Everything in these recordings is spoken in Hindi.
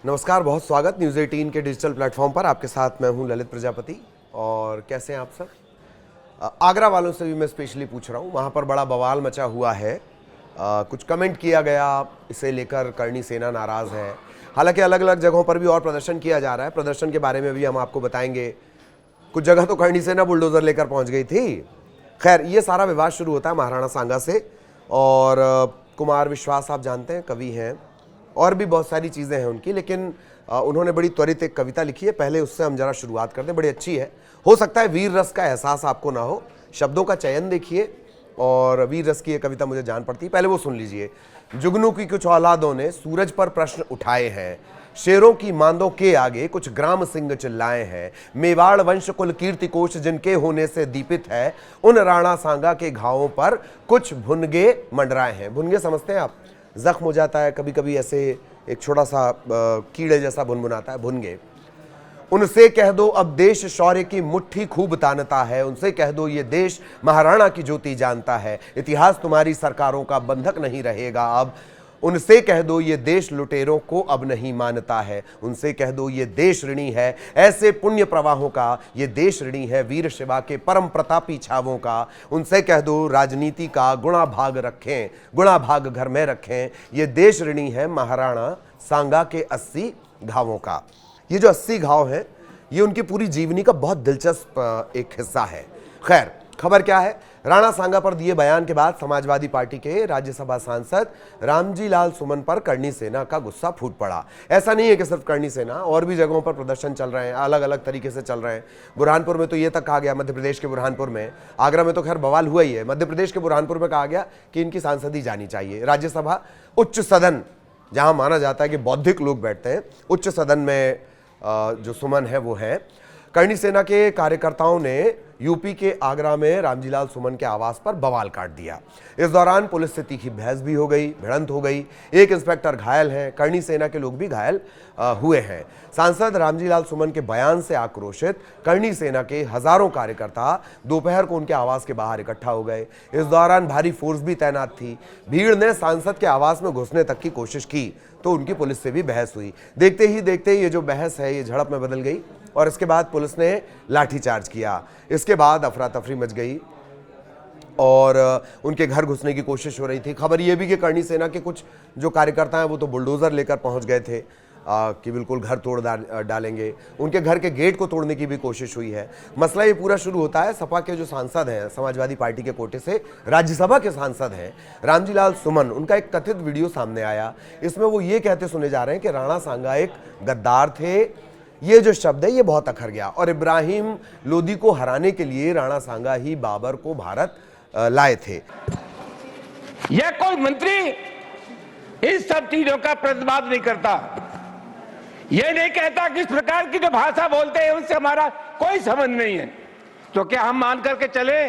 नमस्कार, बहुत स्वागत न्यूज़ 18 के डिजिटल प्लेटफॉर्म पर। आपके साथ मैं हूं ललित प्रजापति। और कैसे हैं आप सब? आगरा वालों से भी मैं स्पेशली पूछ रहा हूं, वहां पर बड़ा बवाल मचा हुआ है। कुछ कमेंट किया गया, इसे लेकर करणी सेना नाराज है। हालांकि अलग अलग जगहों पर भी और प्रदर्शन किया जा रहा है। प्रदर्शन के बारे में भी हम आपको बताएंगे। कुछ जगह तो करणी सेना बुलडोजर लेकर पहुंच गई थी। खैर, ये सारा विवाद शुरू होता है महाराणा सांगा से। और कुमार विश्वास आप जानते हैं, कवि हैं, और भी बहुत सारी चीज़ें हैं उनकी, लेकिन उन्होंने बड़ी त्वरित एक कविता लिखी है। पहले उससे हम जरा शुरुआत करते हैं, बड़ी अच्छी है। हो सकता है वीर रस का एहसास आपको ना हो, शब्दों का चयन देखिए। और वीर रस की ये कविता मुझे जान पड़ती है, पहले वो सुन लीजिए। जुगनू की कुछ औलादों ने सूरज पर प्रश्न उठाए हैं, शेरों की मांदों के आगे कुछ ग्राम सिंह चिल्लाए हैं। मेवाड़ वंश कुल कीर्ति कोश जिनके होने से दीपित है, उन राणा सांगा के घावों पर कुछ भुनगे मंडराए हैं। भुनगे समझते हैं आप? जख्म हो जाता है कभी कभी, ऐसे एक छोटा सा कीड़े जैसा भुनभुनाता है, भुनगे। उनसे कह दो अब देश शौर्य की मुट्ठी खूब तानता है, उनसे कह दो ये देश महाराणा की ज्योति जानता है। इतिहास तुम्हारी सरकारों का बंधक नहीं रहेगा अब, उनसे कह दो ये देश लुटेरों को अब नहीं मानता है। उनसे कह दो ये देश ऋणी है ऐसे पुण्य प्रवाहों का, ये देश ऋणी है वीर शिवा के परम प्रतापी छावों का। उनसे कह दो राजनीति का गुणा भाग रखें, गुणा भाग घर में रखें, ये देश ऋणी है महाराणा सांगा के 80 घावों का। ये जो 80 घाव हैं, ये उनकी पूरी जीवनी का बहुत दिलचस्प एक हिस्सा है। खैर, खबर क्या है? राणा सांगा पर दिए बयान के बाद समाजवादी पार्टी के राज्यसभा सांसद रामजी लाल सुमन पर करणी सेना का गुस्सा फूट पड़ा। ऐसा नहीं है कि सिर्फ करणी सेना, और भी जगहों पर प्रदर्शन चल रहे हैं, अलग अलग तरीके से चल रहे हैं। बुरहानपुर में तो ये तक कहा गया, मध्य प्रदेश के बुरहानपुर में, आगरा में तो खैर बवाल हुआ ही है, मध्य प्रदेश के बुरहानपुर में कहा गया कि इनकी सांसदी जानी चाहिए। राज्यसभा उच्च सदन, जहां माना जाता है कि बौद्धिक लोग बैठते हैं, उच्च सदन में जो सुमन है वो है। करणी सेना के कार्यकर्ताओं ने यूपी के आगरा में रामजीलाल सुमन के आवास पर बवाल काट दिया। इस दौरान पुलिस से तीखी बहस भी हो गई, भिड़ंत हो गई। एक इंस्पेक्टर घायल हैं, करणी सेना के लोग भी घायल हुए हैं। सांसद रामजीलाल सुमन के बयान से आक्रोशित करणी सेना के हजारों कार्यकर्ता दोपहर को उनके आवास के बाहर इकट्ठा हो गए। इस दौरान भारी फोर्स भी तैनात थी। भीड़ ने सांसद के आवास में घुसने तक की कोशिश की तो उनकी पुलिस से भी बहस हुई। देखते ही देखते ये जो बहस है ये झड़प में बदल गई और इसके बाद पुलिस ने लाठीचार्ज किया। इसके बाद अफरा तफरी मच गई और उनके घर घुसने की कोशिश हो रही थी। खबर ये भी कि करणी सेना के कुछ जो कार्यकर्ता हैं वो तो बुलडोजर लेकर पहुंच गए थे कि बिल्कुल घर तोड़ डालेंगे। उनके घर के गेट को तोड़ने की भी कोशिश हुई है। मसला ये पूरा शुरू होता है, सपा के जो सांसद हैं, समाजवादी पार्टी के कोटे से राज्यसभा के सांसद हैं रामजीलाल सुमन, उनका एक कथित वीडियो सामने आया। इसमें वो ये कहते सुने जा रहे हैं कि राणा सांगा एक गद्दार थे। ये जो शब्द है ये बहुत अखर गया और इब्राहिम लोदी को हराने के लिए राणा सांगा ही बाबर को भारत लाए थे। यह कोई मंत्री इस सब चीजों का प्रतिवाद नहीं करता। यह नहीं कहता कि इस प्रकार की जो भाषा बोलते हैं उनसे हमारा कोई संबंध नहीं है। तो क्या हम मान करके चले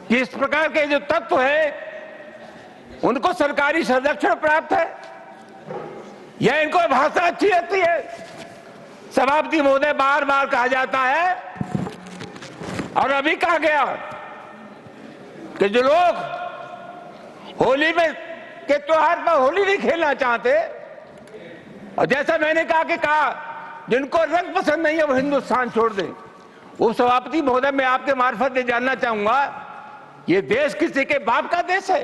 कि इस प्रकार के जो तत्व है उनको सरकारी संरक्षण प्राप्त है या इनको भाषा अच्छी लगती है? सभापति महोदय, बार बार कहा जाता है और अभी कहा गया कि जो लोग होली में के त्योहार पर होली नहीं खेलना चाहते, और जैसा मैंने कहा जिनको रंग पसंद नहीं है वो हिंदुस्तान छोड़ दें। वो सभापति महोदय, मैं आपके मार्फत ये जानना चाहूंगा, ये देश किसी के बाप का देश है?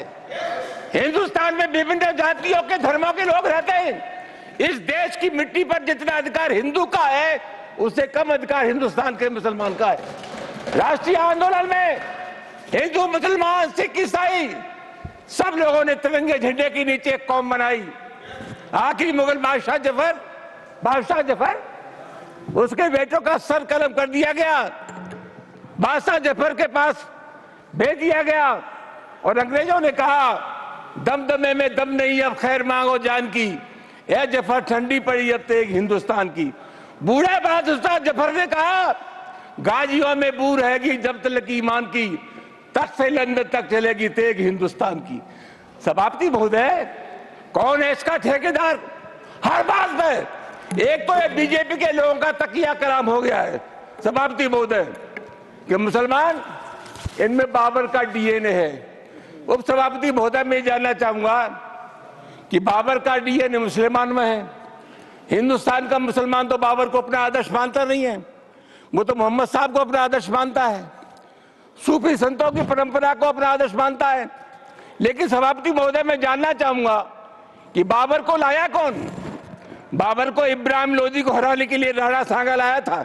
हिंदुस्तान में विभिन्न जातियों के धर्मों के लोग रहते हैं। इस देश की मिट्टी पर जितना अधिकार हिंदू का है उससे कम अधिकार हिंदुस्तान के मुसलमान का है। राष्ट्रीय आंदोलन में हिंदू, मुसलमान, सिख, ईसाई सब लोगों ने तिरंगे झंडे के नीचे एक कौम बनाई। आखिरी मुगल बादशाह जफर, उसके बेटों का सर कलम कर दिया गया, बादशाह जफर के पास भेज दिया गया और अंग्रेजों ने कहा दमदमे में दम नहीं, अब खैर मांगो जान की, ए जफर ठंडी पड़ी अब तेग हिंदुस्तान की। बूढ़े बादशाह जफर ने कहा गाजियों में बू रहेगी जब तक ईमान की, तक से लंदन तक चलेगी तेग हिंदुस्तान की। सभापति महोदय, कौन है इसका ठेकेदार? हर बात में एक तो बीजेपी के लोगों का तकिया कलाम हो गया है सभापति महोदय कि मुसलमान, इनमें बाबर का डीएनए है। उप सभापति महोदय, मैं जानना चाहूंगा कि बाबर का डीएनए मुसलमान में है, हिंदुस्तान का मुसलमान तो बाबर को अपना आदर्श मानता नहीं है, वो तो मोहम्मद साहब को अपना आदर्श मानता है, सूफी संतों की परंपरा को अपना आदर्श मानता है। लेकिन सभापति महोदय, मैं जानना चाहूंगा कि बाबर को लाया कौन? बाबर को इब्राहिम लोदी को हराने के लिए राणा सांगा लाया था।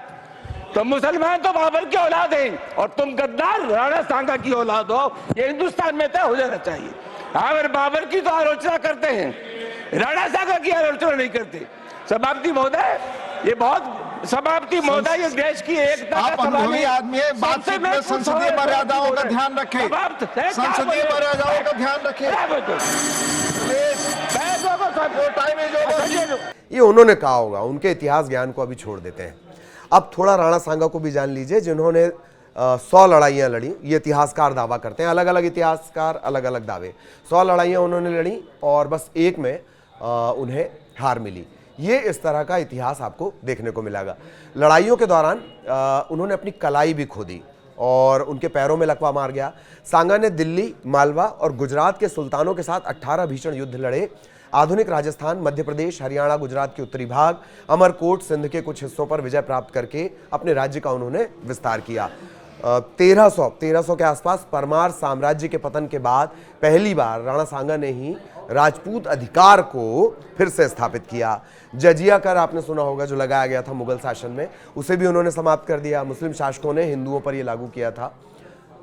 तो मुसलमान तो बाबर की औलाद हैं और तुम गद्दार राणा सांगा की औलाद हो, ये हिंदुस्तान में तय हो जाना चाहिए। अगर बाबर की तो आलोचना करते हैं, राणा सांगा की आलोचना नहीं करते। सभापति महोदय, ये बहुत सभापति महोदय, ये देश की एकता आप अनुभवी आदमी है, बातचीत में संसदीय मर्यादाओं का ध्यान रखें, संसदीय मर्यादाओं का ध्यान रखें। ये उन्होंने कहा होगा, उनके इतिहास ज्ञान को अभी छोड़ देते हैं। अब थोड़ा राणा सांगा को भी जान लीजिए, जिन्होंने 100 लड़ाइयाँ लड़ी। ये इतिहासकार दावा करते हैं, अलग अलग इतिहासकार अलग अलग दावे। 100 लड़ाइयाँ उन्होंने लड़ी और बस एक में उन्हें हार मिली। ये इस तरह का इतिहास आपको देखने को मिलेगा। लड़ाइयों के दौरान उन्होंने अपनी कलाई भी खो दी और उनके पैरों में लकवा मार गया। सांगा ने दिल्ली, मालवा और गुजरात के सुल्तानों के साथ 18 भीषण युद्ध लड़े। आधुनिक राजस्थान, मध्य प्रदेश, हरियाणा, गुजरात के उत्तरी भाग, अमरकोट, सिंध के कुछ हिस्सों पर विजय प्राप्त करके अपने राज्य का उन्होंने विस्तार किया। 1300 के आसपास परमार साम्राज्य के पतन के बाद पहली बार राणा सांगा ने ही राजपूत अधिकार को फिर से स्थापित किया। जजिया कर आपने सुना होगा, जो लगाया गया था मुगल शासन में, उसे भी उन्होंने समाप्त कर दिया। मुस्लिम शासकों ने हिंदुओं पर यह लागू किया था।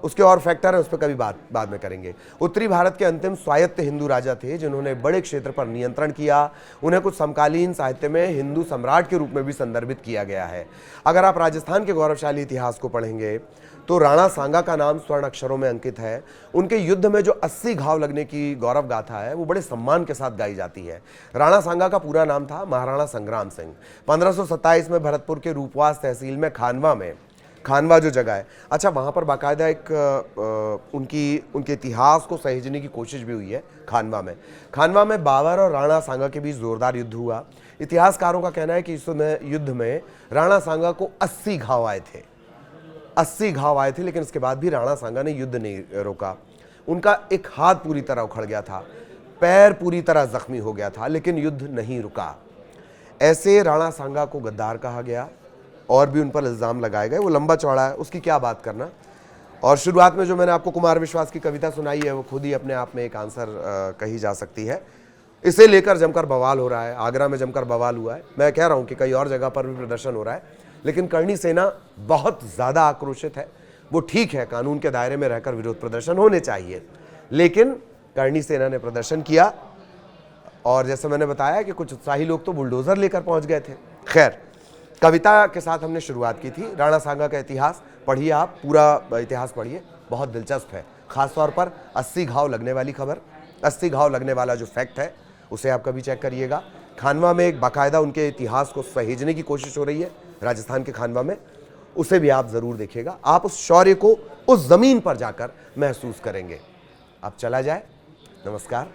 उसके और फैक्टर है, उस पर कभी बाद में करेंगे। उत्तरी भारत के अंतिम स्वायत्त हिंदू राजा थे जिन्होंने बड़े क्षेत्र पर नियंत्रण किया। उन्हें कुछ समकालीन साहित्य में हिंदू सम्राट के रूप में भी संदर्भित किया गया है। अगर आप राजस्थान के गौरवशाली इतिहास को पढ़ेंगे तो राणा सांगा का नाम स्वर्ण अक्षरों में अंकित है। उनके युद्ध में जो 80 घाव लगने की गौरव गाथा है, वो बड़े सम्मान के साथ गाई जाती है। राणा सांगा का पूरा नाम था महाराणा संग्राम सिंह। 1527 में भरतपुर के रूपवास तहसील में खानवा जो जगह है, अच्छा, वहाँ पर बाकायदा एक उनके इतिहास को सहेजने की कोशिश भी हुई है। खानवा में बाबर और राणा सांगा के बीच जोरदार युद्ध हुआ। इतिहासकारों का कहना है कि इस युद्ध में राणा सांगा को 80 घाव आए थे। 80 घाव आए थे, लेकिन इसके बाद भी राणा सांगा ने युद्ध नहीं रोका। उनका एक हाथ पूरी तरह उखड़ गया था, पैर पूरी तरह जख्मी हो गया था, लेकिन युद्ध नहीं रुका। ऐसे राणा सांगा को गद्दार कहा गया और भी उन पर इल्ज़ाम लगाए गए। वो लंबा चौड़ा है, उसकी क्या बात करना। और शुरुआत में जो मैंने आपको कुमार विश्वास की कविता सुनाई है, वो खुद ही अपने आप में एक आंसर कही जा सकती है। इसे लेकर जमकर बवाल हो रहा है। आगरा में जमकर बवाल हुआ है। मैं कह रहा हूँ कि कई और जगह पर भी प्रदर्शन हो रहा है, लेकिन करणी सेना बहुत ज़्यादा आक्रोशित है। वो ठीक है, कानून के दायरे में रहकर विरोध प्रदर्शन होने चाहिए, लेकिन करणी सेना ने प्रदर्शन किया और जैसे मैंने बताया कि कुछ उत्साही लोग तो बुलडोज़र लेकर पहुंच गए थे। खैर, कविता के साथ हमने शुरुआत की थी। राणा सांगा का इतिहास पढ़िए, आप पूरा इतिहास पढ़िए, बहुत दिलचस्प है। खासतौर पर 80 घाव लगने वाली खबर, 80 घाव लगने वाला जो फैक्ट है, उसे आप कभी चेक करिएगा। खानवा में एक बाकायदा उनके इतिहास को सहेजने की कोशिश हो रही है, राजस्थान के खानवा में, उसे भी आप ज़रूर देखिएगा। आप उस शौर्य को उस ज़मीन पर जाकर महसूस करेंगे। अब चला जाए। नमस्कार।